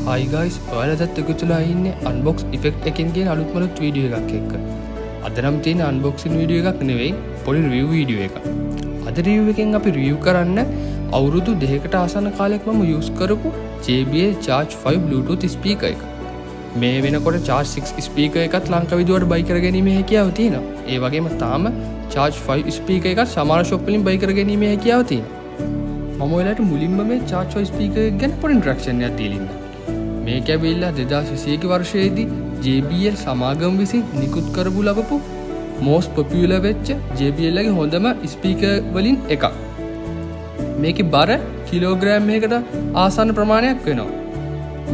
Hi guys, ඔයාලා දැත් එකතුලා ඉන්නේ unbox effect එකෙන් කියන අලුත්ම වීඩියෝ එකක් එක්ක. අද නම් තියෙන unboxing වීඩියෝ එකක් නෙවෙයි, පොඩි review වීඩියෝ එකක්. අද review එකෙන් අපි review කරන්න අවුරුදු 2කට ආසන්න කාලයක් මම use කරපු JBL Charge 5 Bluetooth speaker එක. මේ වෙනකොට Charge 6 speaker එකත් ලංකාව විදුවට buy කරගැනීමේ හැකියාව තියෙනවා. ඒ වගේම තාම Charge 5 speaker එකත් සමහර shop වලින් buy කරගැනීමේ හැකියාව තියෙනවා. මම ඔයාලට මුලින්ම මේ Charge 5 speaker එක ගැන පොඩි introduction එකක් දීලා ඉන්නම්. මේක ඇවිල්ලා 2021 වර්ෂයේදී JBL සමාගම විසින් නිකුත් කරපු ලබපු most popular වෙච්ච JBL ලගේ හොඳම ස්පීකර් වලින් එකක්. මේකේ බර කිලෝග්‍රෑම් එකකට ආසන්න ප්‍රමාණයක් වෙනවා.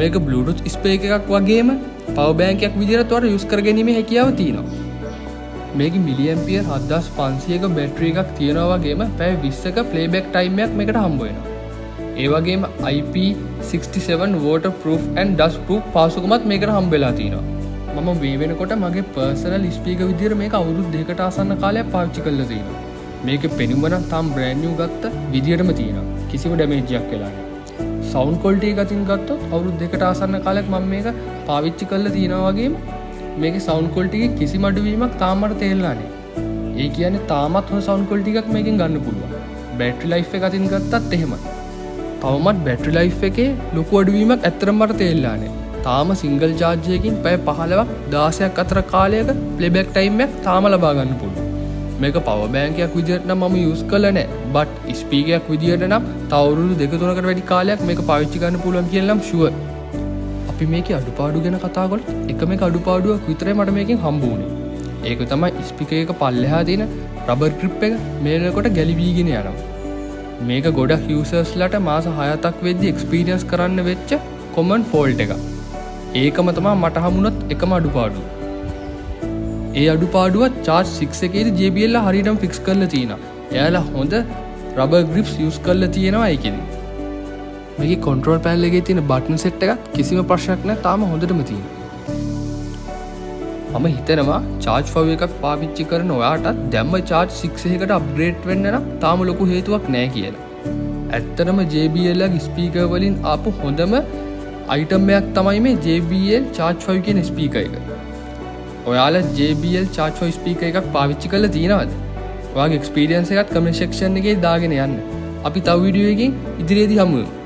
මේක Bluetooth speaker එකක් වගේම power bank එකක් විදිහට ඔයාලට use කරගැනීමේ හැකියාව තියෙනවා. මේකේ milliampere 7500ක බැටරි එකක් තියෙනවා වගේම පැය 20ක playback time එකක් මේකට හම්බ වෙනවා. ඒ වගේම IP67 waterproof and dust proof පාසුකමත් මේකට හම්බෙලා තියෙනවා. මම මේ වෙනකොට මගේ personal speaker විදිහට මේක අවුරුදු 2කට ආසන්න කාලයක් පාවිච්චි කරලා තියෙනවා. මේකේ පෙනුම නම් තාම brand new ගත්ත විදිහටම තියෙනවා. කිසිම damage එකක් වෙලා නැහැ. sound quality එක අතින් ගත්තොත් අවුරුදු 2කට ආසන්න කාලයක් මම මේක පාවිච්චි කරලා තියෙනවා වගේම මේකේ sound quality එකේ කිසිම අඩුවීමක් තාම මට තේරෙලා නැහැ. ඒ කියන්නේ තාමත් හොඳ sound quality එකක් මේකෙන් ගන්න පුළුවන්. battery life එක අතින් ගත්තත් එහෙමයි. තවමත් බැටරි ලයිෆ් එකේ ලොකු අඩුවීමක් ඇත්තටම මට තේරිලා නැහැ. තාම සිංගල් charge එකකින් පැය 15ක් 16ක් අතර කාලයක playback time එකක් තාම ලබා ගන්න පුළුවන්. මේක power bank එකක් විදිහට නම් මම use කරලා නැහැ. but speaker එකක් විදිහට නම් තව අවුරුදු 2-3කට වැඩි කාලයක් මේක පාවිච්චි කරන්න පුළුවන් කියලා නම් sure. අපි මේකේ අඩුපාඩු ගැන කතා කළොත් එකම එක අඩුපාඩුවක් විතරයි මට මේකෙන් හම්බ වුණේ. ඒක තමයි speaker එක පල්ලෙහා තියෙන rubber grip එක මේ වෙනකොට ගැලිවිගෙන යනවා. මේක ගොඩක් යූසර්ස්ලට මාස 6ක් වෙද්දි එක්ස්පීරියන්ස් කරන්න වෙච්ච කොමන් ෆෝල්ට් එකක්. ඒකම තමයි මට හමුණොත් එකම අඩුපාඩුව. ඒ අඩුපාඩුව Charge 6 එකේදී JBL හරියටම ෆික්ස් කරලා තියෙනවා. එයාලා හොඳ රබර් ග්‍රිප්ස් යූස් කරලා තියෙනවා ඒකෙදි. මේකේ කන්ට්‍රෝල් පැනල් එකේ තියෙන බටන් සෙට් එකක් කිසිම ප්‍රශ්නයක් නැහැ තාම හොඳටම තියෙනවා. මම හිතනවා Charge 5 එකක් පාවිච්චි කරන ඔයාටත් දැම්ම Charge 6 එකකට අප්ග්‍රේඩ් වෙන්න නම් තාම ලොකු හේතුවක් නැහැ කියලා. ඇත්තටම JBL ලගේ ස්පීකර් වලින් ආපු හොඳම අයිටම් එකක් තමයි මේ JBL Charge 5 කියන ස්පීකර් එක. ඔයාලා JBL Charge 5 ස්පීකර් එකක් පාවිච්චි කරලා තියෙනවද? ඔයාගේ එක්ස්පීරියන්ස් එකත් කමෙන්ට් සෙක්ෂන් එකේ දාගෙන යන්න. අපි තව වීඩියෝ එකකින් ඉදිරියේදී හමු වෙමු.